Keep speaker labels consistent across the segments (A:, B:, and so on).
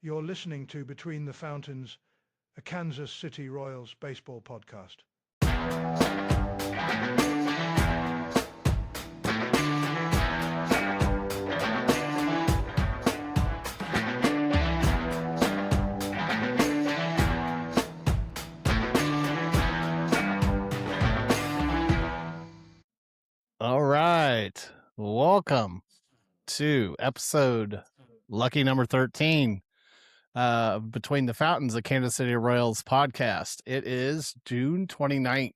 A: You're listening to Between the Fountains, a Kansas City Royals baseball podcast.
B: All right. Welcome to episode lucky number 13 Between the Fountains, the Kansas City Royals podcast. It is June 29th.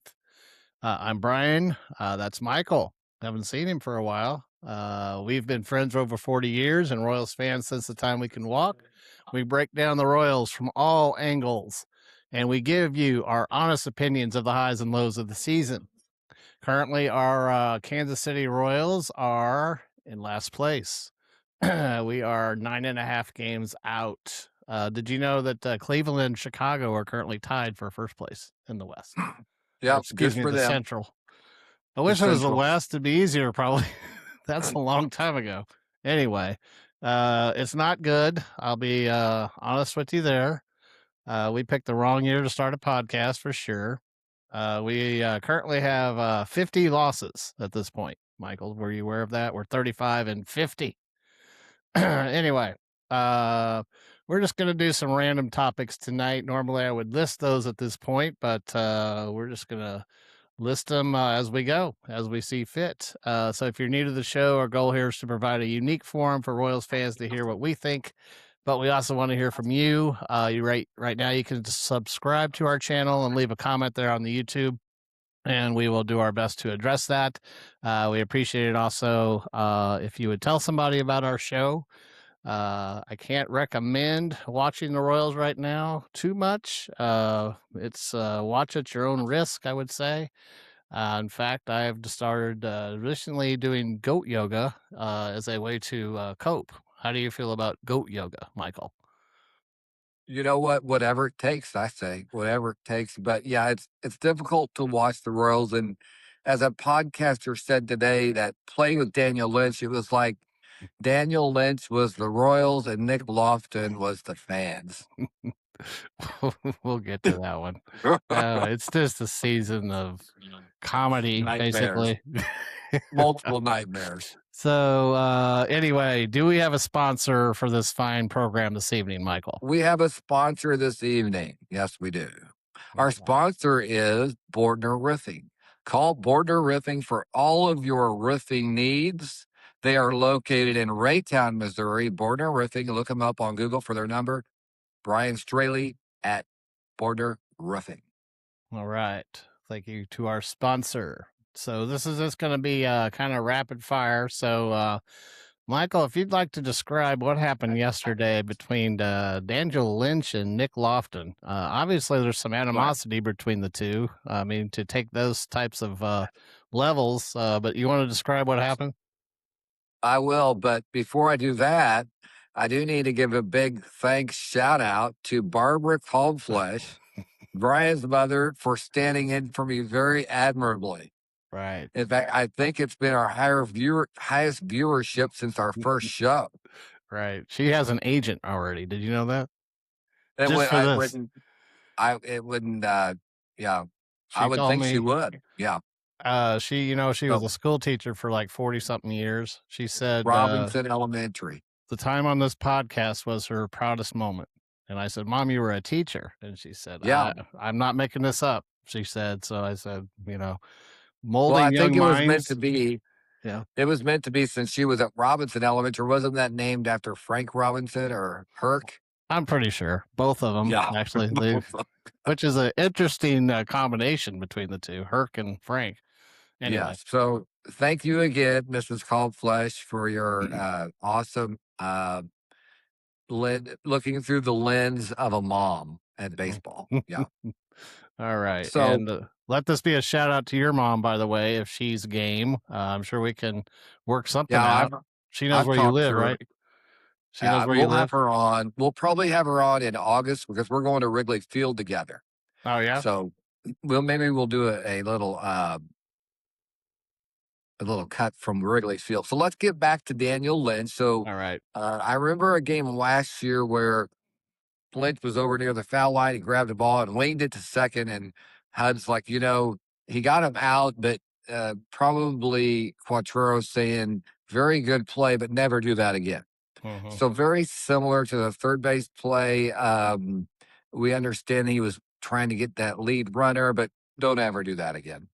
B: I'm Bryan. That's Michael. Haven't seen him for a while. We've been friends for over 40 years and Royals fans since the time we can walk. We break down the Royals from all angles and we give you our honest opinions of the highs and lows of the season. Currently, our Kansas City Royals are in last place. We are 9.5 games out. Did you know that Cleveland and Chicago are currently tied for first place in the West?
C: Yeah,
B: Excuse me,
C: for
B: the
C: them.
B: Central. I wish it was the
C: Central.
B: West. It'd be easier, probably. That's a long time ago. Anyway, it's not good. I'll be honest with you there. We picked the wrong year to start a podcast for sure. We currently have 50 losses at this point. Michael, were you aware of that? We're 35 and 50. Anyway, we're just going to do some random topics tonight. Normally, I would list those at this point, but we're just going to list them as we go, as we see fit. So if you're new to the show, our goal here is to provide a unique forum for Royals fans to hear what we think, but we also want to hear from you. Right now, you can subscribe to our channel and leave a comment there on the YouTube, and we will do our best to address that. We appreciate it also if you would tell somebody about our show. I can't recommend watching the Royals right now too much. It's watch at your own risk, I would say. In fact, I have started recently doing goat yoga as a way to cope. How do you feel about goat yoga, Michael?
C: You know what? Whatever it takes, I say. Whatever it takes. But yeah, it's difficult to watch the Royals. And as a podcaster said today, that playing with Daniel Lynch, it was like Daniel Lynch was the Royals and Nick Lofton was the fans.
B: We'll get to that one. It's just a season of comedy,
C: Nightmares.
B: basically.
C: Multiple nightmares.
B: So anyway, do we have a sponsor for this fine program this evening, Michael?
C: We have a sponsor this evening. Yes, we do. Our sponsor is Bordner Roofing. Call Bordner Roofing for all of your roofing needs. They are located in Raytown, Missouri. Bordner Roofing, look them up on Google for their number. Bryan Straley at Bordner Roofing.
B: All right. Thank you to our sponsor. So this is just going to be kind of rapid fire. So, Michael, if you'd like to describe what happened yesterday between Daniel Lynch and Nick Lofton. Obviously, there's some animosity between the two. I mean, to take those types of levels, but you want to describe what happened?
C: I will, but before I do that, I do need to give a big thanks shout out to Barbara Coldflesh, Bryan's mother, for standing in for me very admirably.
B: Right.
C: In fact, I think it's been our highest viewership since our first show.
B: Right. She has an agent already. Did you know that?
C: It
B: Just
C: would,
B: for
C: I
B: this.
C: wouldn't. I wouldn't. Yeah,
B: She
C: I would
B: told
C: think
B: me,
C: she would. Yeah.
B: She was a school teacher for like 40-something years. She said
C: Robinson Elementary.
B: the time on this podcast was her proudest moment. And I said, Mom, you were a teacher. And she said,
C: Yeah.
B: I'm not making this up. She said, so I said, molding
C: Well, I
B: young
C: think it
B: minds.
C: was meant to be.
B: Yeah.
C: It was meant to be since she was at Robinson Elementary. Wasn't that named after Frank Robinson or Herc?
B: I'm pretty sure. Both of them, actually. Which is an interesting combination between the two, Herc and Frank. Anyway.
C: Yes. So thank you again, Mrs. Coldflesh, for your awesome looking through the lens of a mom at baseball. Yeah.
B: All right.
C: So,
B: and let this be a shout out to your mom, by the way, if she's game. I'm sure we can work something out. She knows where you live, right? She knows where you live.
C: We'll have her on. We'll probably have her on in August because we're going to Wrigley Field together.
B: Oh, yeah?
C: So we'll do a little cut from Wrigley Field. So let's get back to Daniel Lynch. So,
B: all right.
C: I remember a game last year where Lynch was over near the foul line. He grabbed the ball and winged it to second. And HUD's like, he got him out, but probably Quattrero saying, very good play, but never do that again.
B: Mhm.
C: So very similar to the third base play. We understand he was trying to get that lead runner, but don't ever do that again.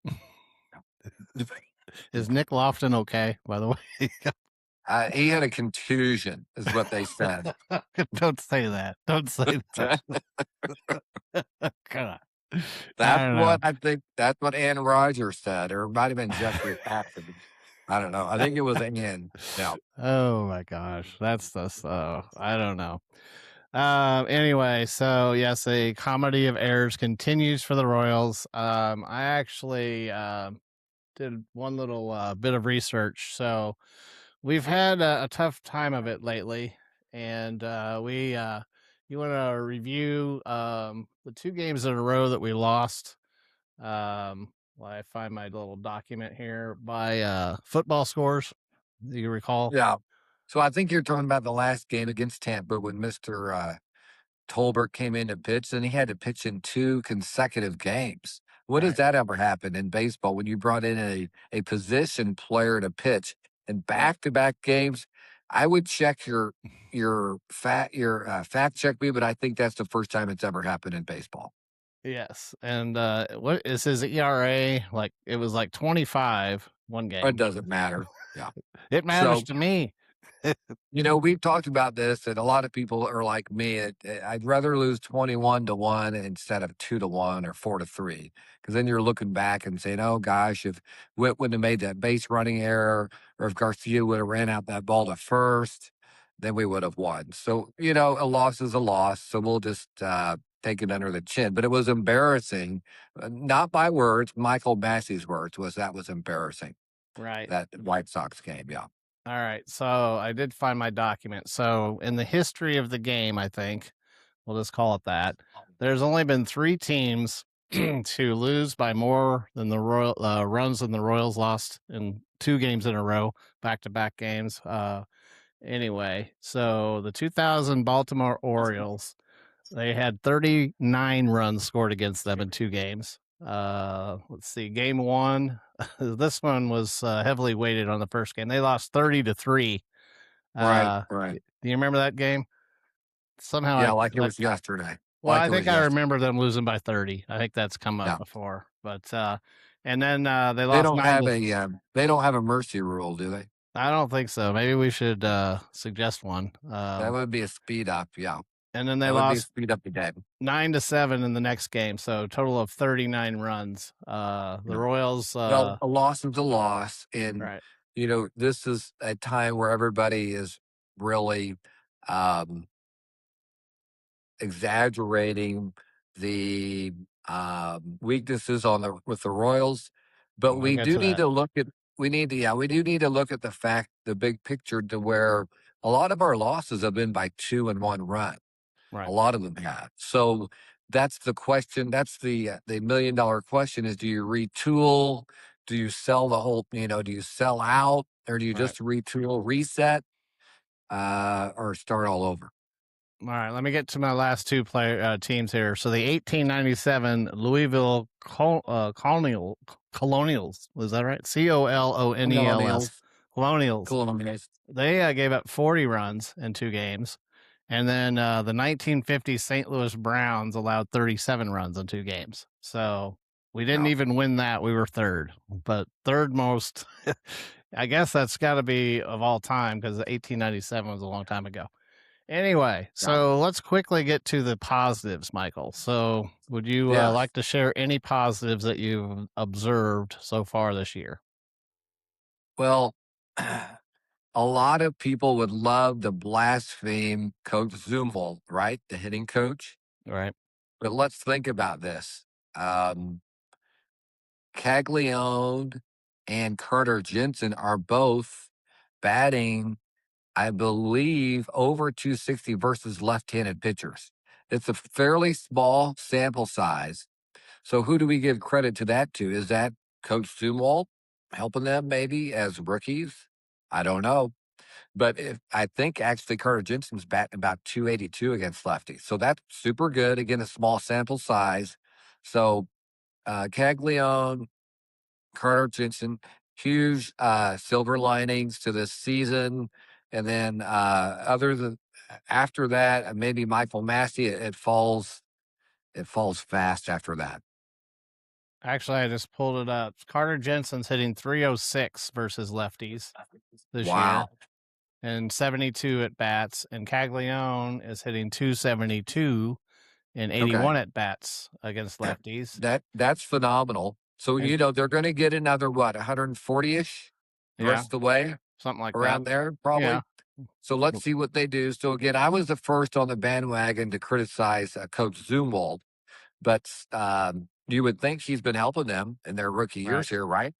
B: Is Nick Lofton okay, by the way?
C: He had a contusion, is what they said.
B: Don't say that. Don't say that. God.
C: That's
B: don't
C: what
B: know.
C: I think. That's what Ann Rogers said, or it might have been Jeffrey Paxton. I don't know. I think it was Ann. Yeah.
B: Oh my gosh, that's the I don't know. Anyway, so yes, a comedy of errors continues for the Royals. I actually did one little bit of research. So we've had a tough time of it lately, and you want to review the 2 games in a row that we lost. Well, I find my little document here by football scores. Do you recall?
C: Yeah. So I think you're talking about the last game against Tampa when Mr. Tolbert came in to pitch, and he had to pitch in 2 consecutive games. When does
B: Right.
C: that ever happen in baseball when you brought in a position player to pitch in back-to-back games? I would check your fact check me, but I think that's the first time it's ever happened in baseball.
B: Yes, and what is his ERA? Like it was like 25 one
C: It
B: game.
C: doesn't matter. Yeah.
B: It matters to me.
C: We've talked about this, and a lot of people are like me. I'd rather lose 21-1 instead of 2-1 or 4-3, because then you're looking back and saying, "Oh gosh, if Witt wouldn't have made that base running error, or if Garcia would have ran out that ball to first, then we would have won." So a loss is a loss. So we'll just take it under the chin. But it was embarrassing, not my words. Michael Massey's words that was embarrassing.
B: Right.
C: That White Sox game, yeah.
B: All right. So I did find my document. So in the history of the game, I think we'll just call it that. There's only been 3 teams to lose by more than the runs than the Royals lost in 2 games in a row, back-to-back games. Anyway, so the 2000 Baltimore Orioles, they had 39 runs scored against them in 2 games. Let's see, game 1. This one was heavily weighted on the first game. They lost 30-3.
C: Right.
B: Do you remember that game? Somehow,
C: Yeah, like it was yesterday.
B: well,
C: Like
B: I
C: it was
B: think I
C: yesterday.
B: remember them losing by 30. I think that's come up
C: Yeah.
B: before, but and then they
C: They
B: lost
C: don't
B: 9
C: have
B: to,
C: they don't have a mercy rule, do they?
B: I don't think so. Maybe we should suggest one.
C: That would be a speed up. Yeah,
B: And then they
C: that would be a
B: lost
C: speed up the game.
B: 9-7 in the next game, so a total of 39 runs. The
C: Yeah.
B: Royals,
C: Well, a loss is a loss, and
B: right,
C: this is a time where everybody is really exaggerating the weaknesses with the Royals, but
B: we'll
C: we
B: get
C: do
B: to
C: need
B: that.
C: to look at we do need to look at the big picture, to where a lot of our losses have been by 2 and 1 run.
B: Right,
C: A lot of them have. So that's the question. That's the $1 million question: is do you retool? Do you sell the whole? Do you sell out, or do you
B: right.
C: just retool, reset, or start all over?
B: All right, let me get to my last 2 teams here. So the 1897 Louisville Colonials, was that right? Colonels. Colonials.
C: Colonials.
B: They gave up 40 runs in 2 games. And then the 1950 St. Louis Browns allowed 37 runs in 2 games. So we didn't
C: Yeah.
B: even win that. We were third, but third most. I guess that's got to be of all time, because 1897 was a long time ago. Anyway, so let's quickly get to the positives, Michael. So would you
C: Yes.
B: like to share any positives that you've observed so far this year?
C: Well, a lot of people would love to blaspheme Coach Zumwalt, right? The hitting coach.
B: Right.
C: But let's think about this. Caglione and Carter Jensen are both batting, I believe, over 260 versus left-handed pitchers. It's a fairly small sample size. So who do we give credit to that to? Is that Coach Zumwalt helping them maybe as rookies? I don't know. But I think actually Carter Jensen's batting about 282 against lefties. So that's super good. Again, a small sample size. So Caglione, Carter Jensen, huge silver linings to this season. And then after that, maybe Michael Massey, it falls fast after that.
B: Actually, I just pulled it up. Carter Jensen's hitting 306 versus lefties this year, and 72 at bats. And Caglione is hitting 272 and 81 at bats against lefties.
C: That's phenomenal. So they're going to get another 140ish the rest of the way,
B: something like
C: around
B: that.
C: there, probably.
B: Yeah.
C: So let's see what they do. So again, I was the first on the bandwagon to criticize Coach Zumwalt, but you would think he's been helping them in their rookie years here, right?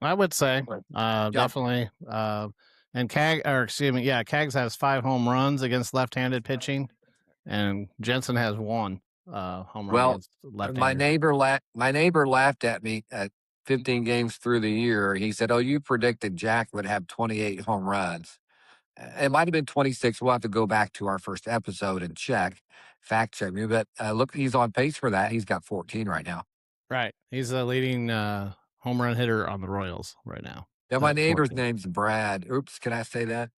B: I would say definitely. And Cags has 5 home runs against left-handed pitching, and Jensen has 1 home run against left-handed.
C: My neighbor laughed at me at 15 games through the year. He said, "Oh, you predicted Jack would have 28 home runs." It might have been 26. We'll have to go back to our first episode and fact check me. But look, he's on pace for that. He's got 14 right now.
B: Right. He's the leading home run hitter on the Royals right now.
C: Yeah, my neighbor's name's Brad. Oops, can I say that?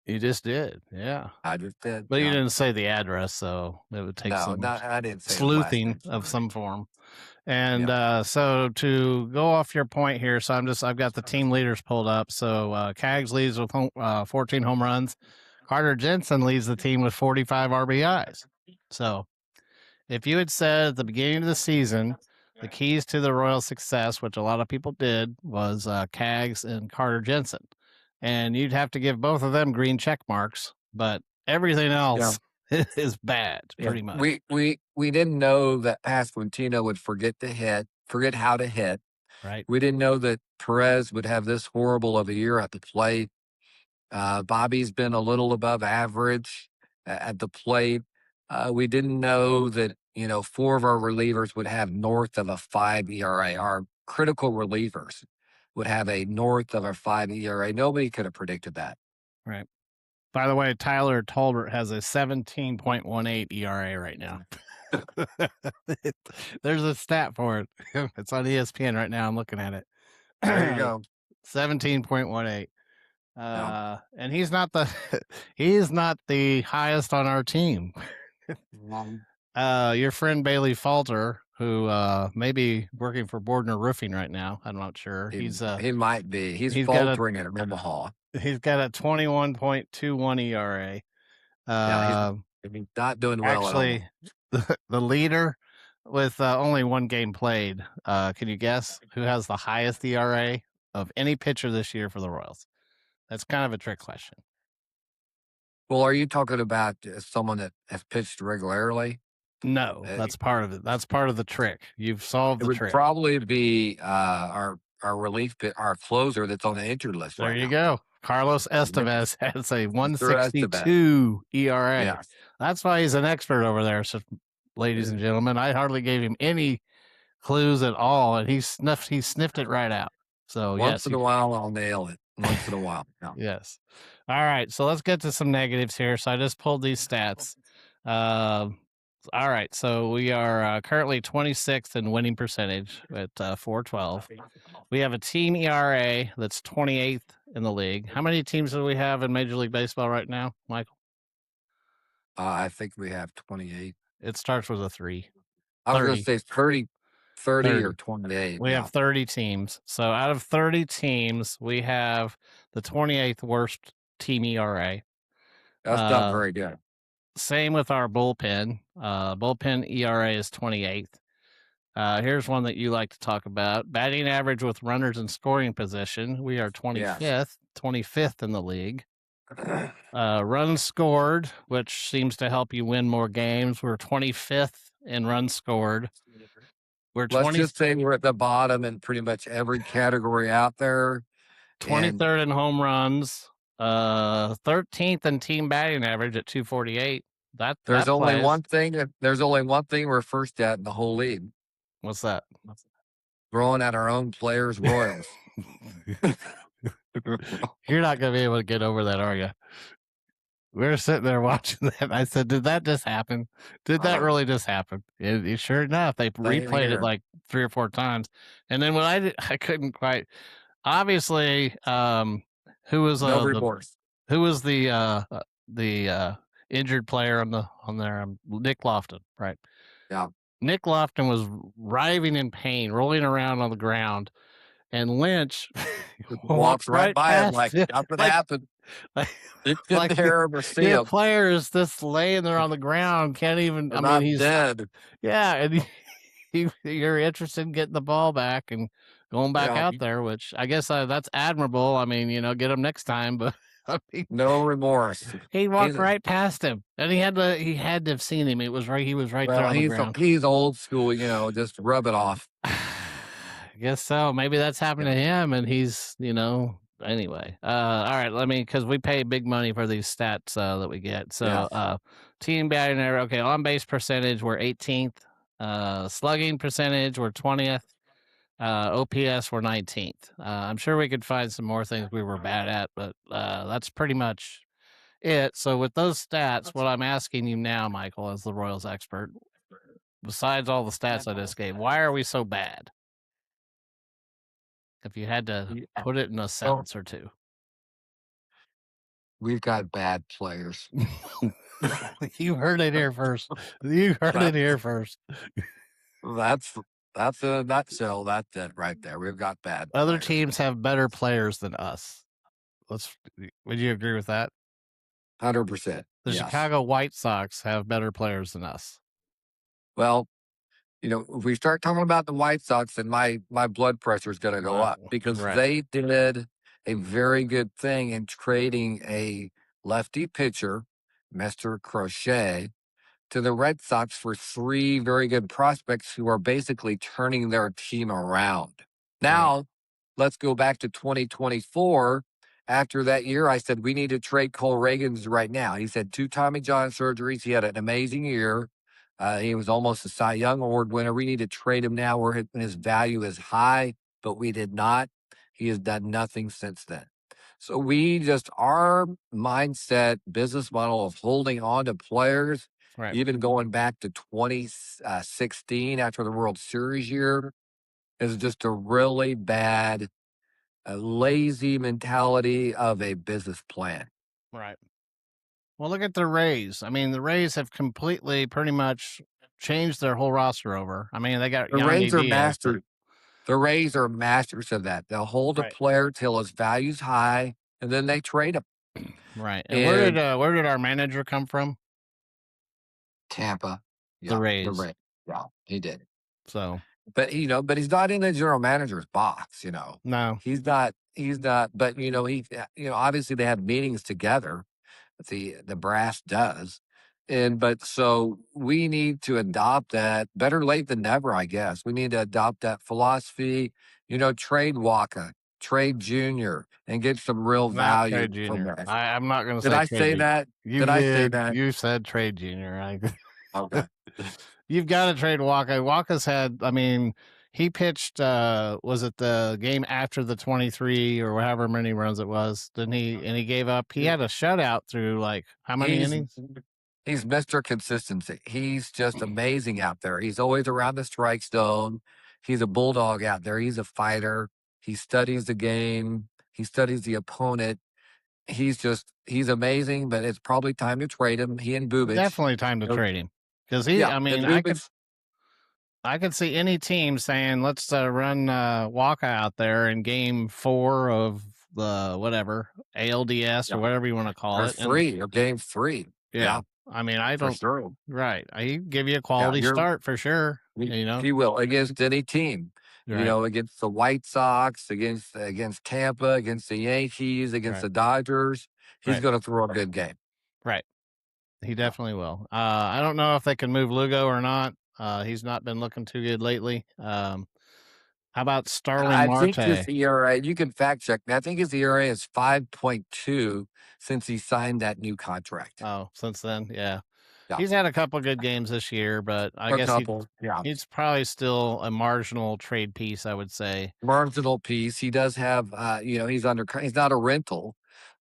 B: You just did. Yeah.
C: I just did.
B: But you didn't say the address, so it would take
C: I didn't say
B: sleuthing of some form. And so to go off your point here, so I've got the team leaders pulled up. So Cags leads with 14 home runs. Carter Jensen leads the team with 45 RBIs. So if you had said at the beginning of the season, the keys to the Royals' success, which a lot of people did, was Cags and Carter Jensen. And you'd have to give both of them green check marks, but everything else is bad, pretty much.
C: We didn't know that Pasquantino would forget how to hit.
B: Right.
C: We didn't know that Perez would have this horrible of a year at the plate. Bobby's been a little above average at the plate. We didn't know that 4 of our relievers would have north of a 5 ERA. Our critical relievers would have a north of a 5 ERA. Nobody could have predicted that.
B: Right. By the way, Tyler Tolbert has a 17.18 ERA right now. There's a stat for it. It's on ESPN right now. I'm looking at it.
C: There you go.
B: 17.18. And he's not the highest on our team. Your friend Bailey Falter, who may be working for Bordner Roofing right now. I'm not sure.
C: He might be. He's faltering at Omaha.
B: He's got a 21.21 ERA.
C: He's not doing well.
B: Actually, the leader with only 1 game played. Can you guess who has the highest ERA of any pitcher this year for the Royals? That's kind of a trick question.
C: Well, are you talking about someone that has pitched regularly?
B: No, that's part of it. That's part of the trick. You've solved the trick.
C: It would probably be our our closer that's on the injured list.
B: There you go. Carlos Estevez has a 1.62 ERA. Yeah. That's why he's an expert over there. So, ladies and gentlemen, I hardly gave him any clues at all, and he sniffed it right out. So
C: once in a while, I'll nail it. Once in a while. No.
B: Yes. All right. So let's get to some negatives here. So I just pulled these stats. All right. So we are currently 26th in winning percentage at 4.12. We have a team ERA that's 28th in the league. How many teams do we have in Major League Baseball right now, Michael?
C: I think we have 28.
B: It starts with a 3.
C: I was going to say 30 or 28.
B: We have 30 teams. So out of 30 teams, we have the 28th worst team ERA.
C: That's not very good.
B: Same with our bullpen. Bullpen ERA is 28th. Here's one that you like to talk about. Batting average with runners in scoring position. We are 25th in the league. Runs scored, which seems to help you win more games. We're 25th in runs scored.
C: Let's just say we're at the bottom in pretty much every category out there.
B: 23rd in home runs. 13th in team batting average at 248.
C: There's only one thing we're first at in the whole league.
B: What's that?
C: Throwing at our own players, Royals.
B: You're not going to be able to get over that, are you? We were sitting there watching that. And I said, "Did that just happen? Did that really just happen?" Sure enough, they replayed it like 3 or 4 times. And then when I couldn't quite. Obviously, who was
C: No remorse.
B: who was the injured player on there? Nick Lofton, right?
C: Yeah.
B: Nick Lofton was writhing in pain, rolling around on the ground, and Lynch
C: Walks right by him like
B: him,
C: nothing
B: like,
C: happened.
B: like,
C: You couldn't
B: like
C: hear him or see
B: your
C: him.
B: player is just laying there on the ground, can't even.
C: They're
B: I mean,
C: not
B: he's
C: dead.
B: yeah, and you're interested in getting the ball back and going back out there, which I guess that's admirable. I mean, get him next time, but I mean,
C: No remorse.
B: he walked right past him, and he had to have seen him. He was right there on the ground.
C: He's old school, just rub it off.
B: I guess so. Maybe that's happened to him, and he's, anyway. All right, because we pay big money for these stats that we get. So, team batting average, okay, on base percentage, we're 18th. Slugging percentage, we're 20th. OPS, we're 19th. I'm sure we could find some more things we were bad at, but that's pretty much it. So, with those stats, what I'm asking you now, Michael, as the Royals expert, besides all the stats I just gave, why are we so bad? If you had to put it in a sentence or two.
C: We've got bad players.
B: You heard it here first. You heard it here first.
C: That's a nutshell. That's it right there. We've got bad
B: Other
C: players.
B: teams have better players than us. Would you agree with that?
C: 100%.
B: The Chicago White Sox have better players than us.
C: Well, if we start talking about the White Sox, then my blood pressure is going to go up because they did a very good thing in trading a lefty pitcher, Mr. Crochet, to the Red Sox for 3 very good prospects who are basically turning their team around. Now, let's go back to 2024. After that year, I said, we need to trade Cole Reagans right now. He said 2 Tommy John surgeries. He had an amazing year. He was almost a Cy Young Award winner. We need to trade him now where his value is high, but we did not. He has done nothing since then. So our mindset, business model of holding on to players, even going back to 2016 after the World Series year, is just a really bad, lazy mentality of a business plan.
B: Right. Well, look at the Rays. I mean, the Rays have completely pretty much changed their whole roster over. I mean, they got
C: the Rays are masters. The Rays are masters of that. They'll hold a player till his value's high, and then they trade him.
B: Right. And where did our manager come from?
C: Tampa.
B: The Rays.
C: The Rays. Yeah, he did.
B: So,
C: but he's not in the general manager's box.
B: No,
C: he's not. But obviously they have meetings together. The brass does. So we need to adopt that. Better late than never, I guess. We need to adopt that philosophy. Trade Walker, trade Junior, and get some real value from that.
B: I'm not going to say.
C: Did I say that?
B: Did I say that? You said trade Junior.
C: Okay.
B: You've got to trade Walker. Walker's had. I mean, he pitched. Was it the game after the 23 or however many runs it was? Didn't he? And he gave up. He had a shutout through like how many innings?
C: He's Mr. Consistency. He's just amazing out there. He's always around the strike zone. He's a bulldog out there. He's a fighter. He studies the game. He studies the opponent. He's amazing, but it's probably time to trade him. He and Bubic.
B: Definitely time to trade him. Because I could see any team saying, let's run Walker out there in game 4 of the whatever, ALDS or whatever you want to call it.
C: Or game 3. Yeah.
B: I mean, I don't. Sure. Right. I give you a quality start for sure.
C: He will against any team. Right. Against the White Sox, against Tampa, against the Yankees, against the Dodgers. He's going to throw a good game.
B: Right. He definitely will. I don't know if they can move Lugo or not. He's not been looking too good lately. How about Starling Marte?
C: I think his ERA, you can fact check me. I think his ERA is 5.2 since he signed that new contract.
B: Oh, since then, yeah.
C: Yeah.
B: He's had a couple good games this year, but I
C: A
B: guess
C: couple. Yeah.
B: he's probably still a marginal trade piece, I would say.
C: Marginal piece. He does have, he's not a rental.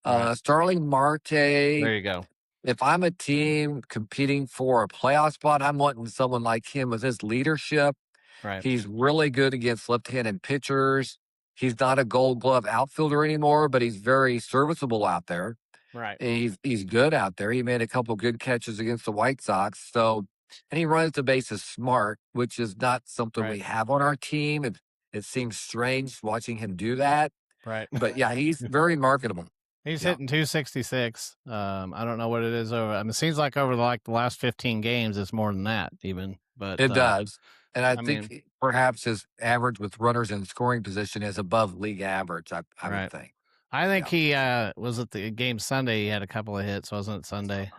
B: Right.
C: Starling Marte,
B: There you go.
C: if I'm a team competing for a playoff spot, I'm wanting someone like him with his leadership.
B: Right.
C: He's really good against left-handed pitchers. He's not a Gold Glove outfielder anymore, but he's very serviceable out there.
B: Right.
C: And he's good out there. He made a couple good catches against the White Sox. So, and he runs the bases smart, which is not something we
B: Right.
C: have on our team. It seems strange watching him do that.
B: Right.
C: But yeah, he's very marketable.
B: He's
C: Yeah.
B: hitting 266. I don't know what it is over. I mean, it seems like over the last 15 games, it's more than that even. But
C: It does. And I
B: I
C: think
B: mean,
C: perhaps his average with runners in scoring position is above league average, I would
B: right.
C: think.
B: I think he was at the game Sunday. He had a couple of hits, wasn't it? Sunday.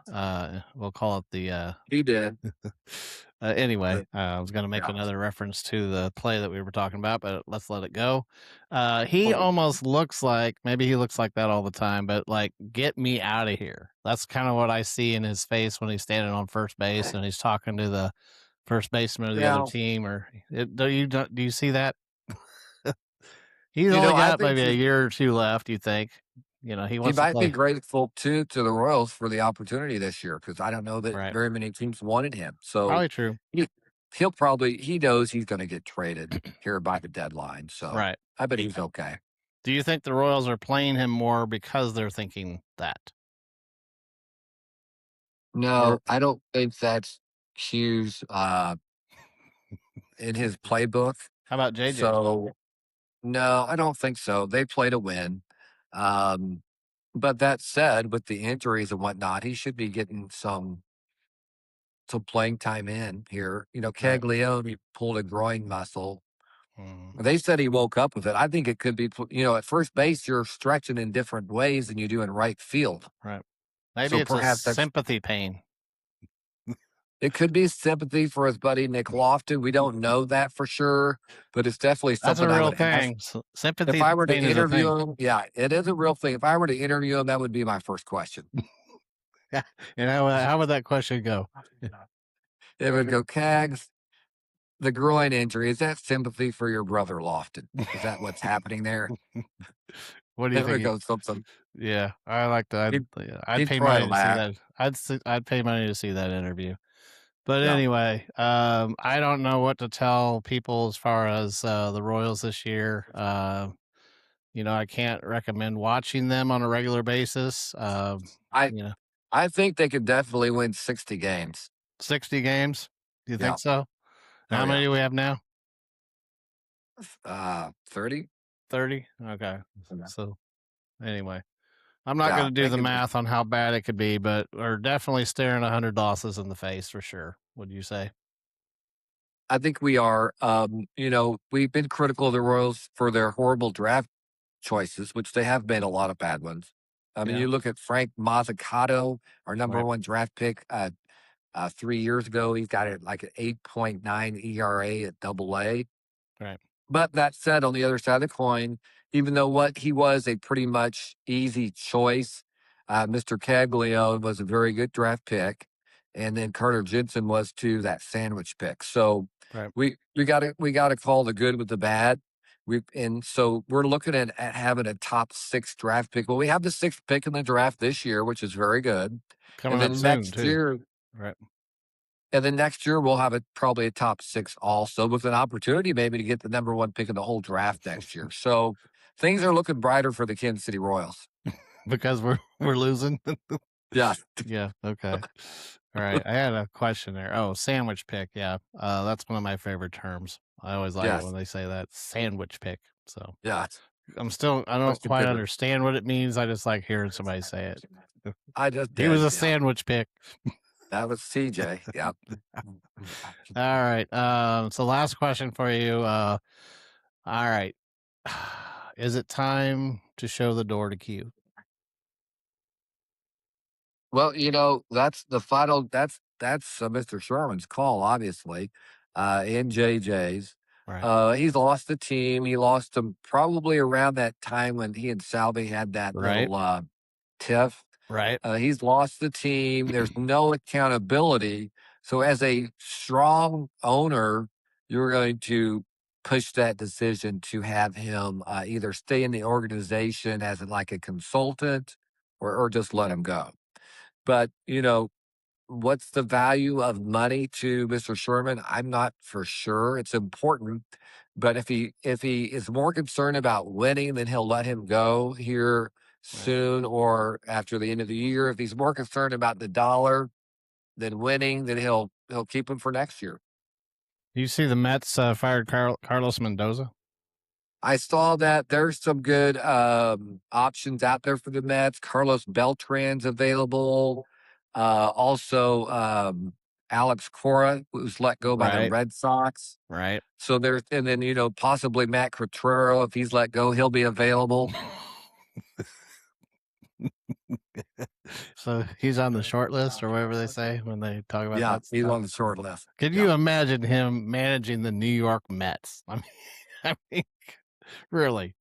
B: We'll call it the.
C: He did.
B: Anyway, I was going to make
C: Yeah.
B: another reference to the play that we were talking about, but let's let it go. He almost looks like, maybe he looks like that all the time, but like, get me out of here. That's kind of what I see in his face when he's standing on first base and he's talking to the first baseman of the other team. Or do you see that? He's only got maybe a year or two left. You think? He wants to
C: might
B: play.
C: be grateful too to the Royals for the opportunity this year because I don't know that very many teams wanted him. So
B: Probably true.
C: he knows he's going to get traded here by the deadline. So I bet he's okay.
B: Do you think the Royals are playing him more because they're thinking that?
C: No, I don't think that's Hughes in his playbook.
B: How about JJ?
C: So no, I don't think so. They play to win. But that said, with the injuries and whatnot, he should be getting some playing time in here. Caglione pulled a groin muscle. They said he woke up with it. I think it could be, at first base, you're stretching in different ways than you do in right field.
B: Right. Maybe it's a sympathy pain.
C: It could be sympathy for his buddy Nick Lofton. We don't know that for sure, but it's definitely something
B: That's a real thing. Sympathy.
C: If I were to interview him, yeah, it is a real thing. If I were to interview him, that would be my first question.
B: Yeah. And how would that question go?
C: It would go, Cags, the groin injury, is that sympathy for your brother Lofton? Is that what's happening there?
B: What do you think?
C: It would go something.
B: Yeah, I like that. I'd pay money to see that. I'd pay money to see that interview. But anyway, I don't know what to tell people as far as the Royals this year. I can't recommend watching them on a regular basis.
C: I think they could definitely win 60 games.
B: 60 games? Do you think so? How many do we have now?
C: 30.
B: 30? Okay. So anyway, I'm not going to do the math on how bad it could be, but we're definitely staring 100 losses in the face for sure. Would you say?
C: I think we are. We've been critical of the Royals for their horrible draft choices, which they have made a lot of bad ones. I mean, you look at Frank Mazzucato, our number one draft pick 3 years ago. He's got it like an 8.9 ERA at AA.
B: Right.
C: But that said, on the other side of the coin, even though he was a pretty much easy choice, Mr. Caglione was a very good draft pick. And then Carter Jensen was too, that sandwich pick. So we got to call the good with the bad. So we're looking at having a top 6 draft pick. Well, we have the 6th pick in the draft this year, which is very good.
B: Coming up soon, too.
C: Right. And then next year we'll have probably a top 6 also, with an opportunity maybe to get the number 1 pick in the whole draft next year. So things are looking brighter for the Kansas City Royals.
B: Because we're losing?
C: Yeah.
B: Yeah. Okay. All right. I had a question there. Oh, sandwich pick. Yeah. That's one of my favorite terms. I always like it when they say that, sandwich pick. So
C: yeah,
B: I don't quite understand what it means. I just like hearing somebody say it. He was a sandwich pick.
C: That was CJ. Yeah.
B: All right. So last question for you. All right. Is it time to show the door to Q?
C: Well, that's the final. That's Mr. Sherman's call, obviously, and JJ's.
B: Right.
C: He's lost the team. He lost them probably around that time when he and Salvi had that little tiff.
B: Right.
C: He's lost the team. There's no accountability. So, as a strong owner, you're going to push that decision to have him either stay in the organization as like a consultant or just let him go. But, what's the value of money to Mr. Sherman? I'm not for sure. It's important, but if he is more concerned about winning, then he'll let him go here soon or after the end of the year. If he's more concerned about the dollar than winning, then he'll keep him for next year.
B: You see the Mets fired Carlos Mendoza?
C: I saw that there's some good options out there for the Mets. Carlos Beltran's available. Also, Alex Cora was let go by the
B: Right.
C: Red Sox.
B: Right.
C: So there's, and then, possibly Matt Quatrero, if he's let go, he'll be available.
B: So he's on the short list or whatever they say when they talk about
C: Yeah,
B: that
C: he's
B: stuff.
C: on the short list.
B: Could
C: Yeah.
B: you imagine him managing the New York Mets? I mean, really?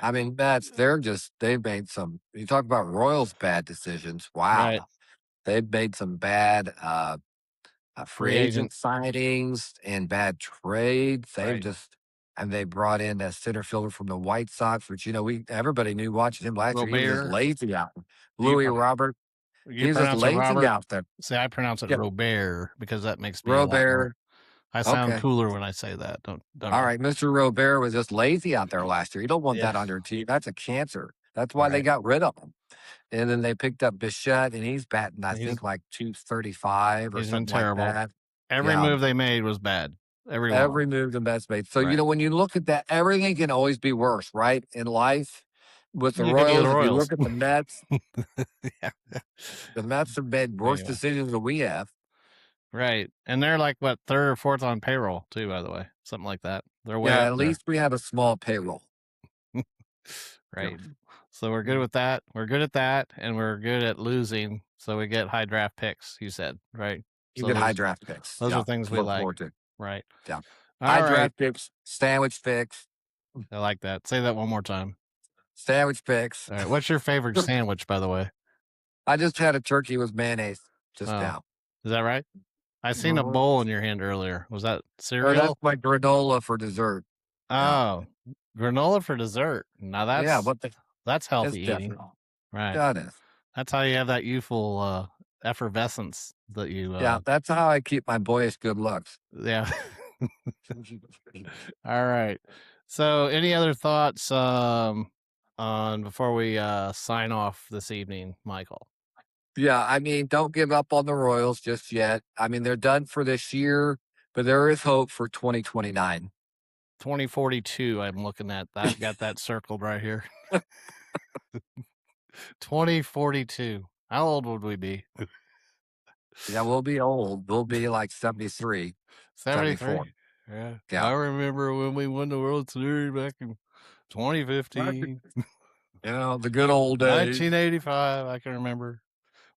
C: I mean, Mets, they've made some, you talk about Royals' bad decisions. Wow.
B: Right.
C: They've made some bad free
B: Free
C: agent signings and bad trades. They've
B: Right.
C: and they brought in a center fielder from the White Sox, which everybody knew watching him last year. He was just
B: Robert.
C: lazy out.
B: You
C: Louis
B: pro-
C: Robert.
B: You
C: He was just
B: pronounce it
C: lazy
B: Robert?
C: out there.
B: See, I pronounce it
C: Yep.
B: Robert because that makes me a lot more.
C: Robert.
B: I sound
C: Okay.
B: cooler when I say that. Don't
C: All
B: I?
C: right, Mr. Robert was just lazy out there last year. You don't want
B: Yeah.
C: that on your team. That's a cancer. That's why they
B: Right.
C: got rid of him. And then they picked up Bichette, and he's batting, I
B: He's-
C: think, like 235 or
B: He's been
C: something like
B: terrible.
C: that.
B: Every
C: Yeah.
B: move they made was bad. Every
C: move the Mets made. So,
B: Right.
C: when you look at that, everything can always be worse, right? In life, with the
B: You could be the
C: Royals, if you
B: Royals.
C: look at the Mets,
B: Yeah.
C: the Mets have made worse
B: Anyway.
C: decisions than we have.
B: Right. And they're like, what, third or fourth on payroll, too, by the way. Something like that. They're way
C: Yeah,
B: up
C: at least we have a small payroll.
B: Right.
C: Yeah.
B: So we're good with that. We're good at that, and we're good at losing. So we get high draft picks, you said, right?
C: You
B: So
C: get high
B: those-
C: draft picks.
B: Those
C: Yeah,
B: are things we
C: look
B: like.
C: forward to.
B: Right.
C: Yeah.
B: All
C: High
B: right.
C: draft picks, sandwich picks,
B: I like that. Say that one more time.
C: sandwich picks.
B: All right. What's your favorite sandwich, by the way?
C: I just had a turkey with mayonnaise just now.
B: Is that right? I seen a bowl in your hand earlier. Was that
C: Oh,
B: cereal?
C: that's my granola for dessert.
B: Oh, granola for dessert. Now that's healthy eating.
C: Definitely.
B: Right.
C: Yeah, it is.
B: That's how you have that youthful effervescence that you.
C: Yeah, that's how I keep my boyish good looks.
B: Yeah. All right. So, any other thoughts on before we sign off this evening, Michael?
C: Yeah, I mean, don't give up on the Royals just yet. I mean, they're done for this year, but there is hope for 2029.
B: 2042. I'm looking at that. I've got that circled right here. 2042. How old would we be?
C: Yeah, we'll be old. We'll be like 73.
B: 73.
C: Yeah.
B: I remember when we won the World Series back in 2015.
C: The good old days.
B: 1985. I can remember.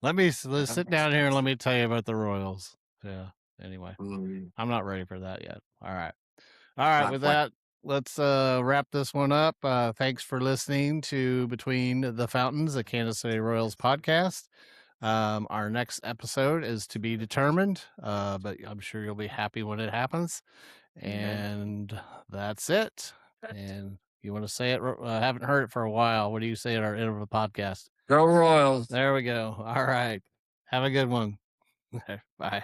B: Let's sit down here and let me tell you about the Royals. Yeah. Anyway, I'm not ready for that yet. All right. With that, let's wrap this one up. Thanks for listening to Between the Fountains, the Kansas City Royals podcast. Our next episode is to be determined, but I'm sure you'll be happy when it happens. And that's it. And you want to say it? I haven't heard it for a while. What do you say at our end of the podcast?
C: Go Royals.
B: There we go. All right. Have a good one. Bye.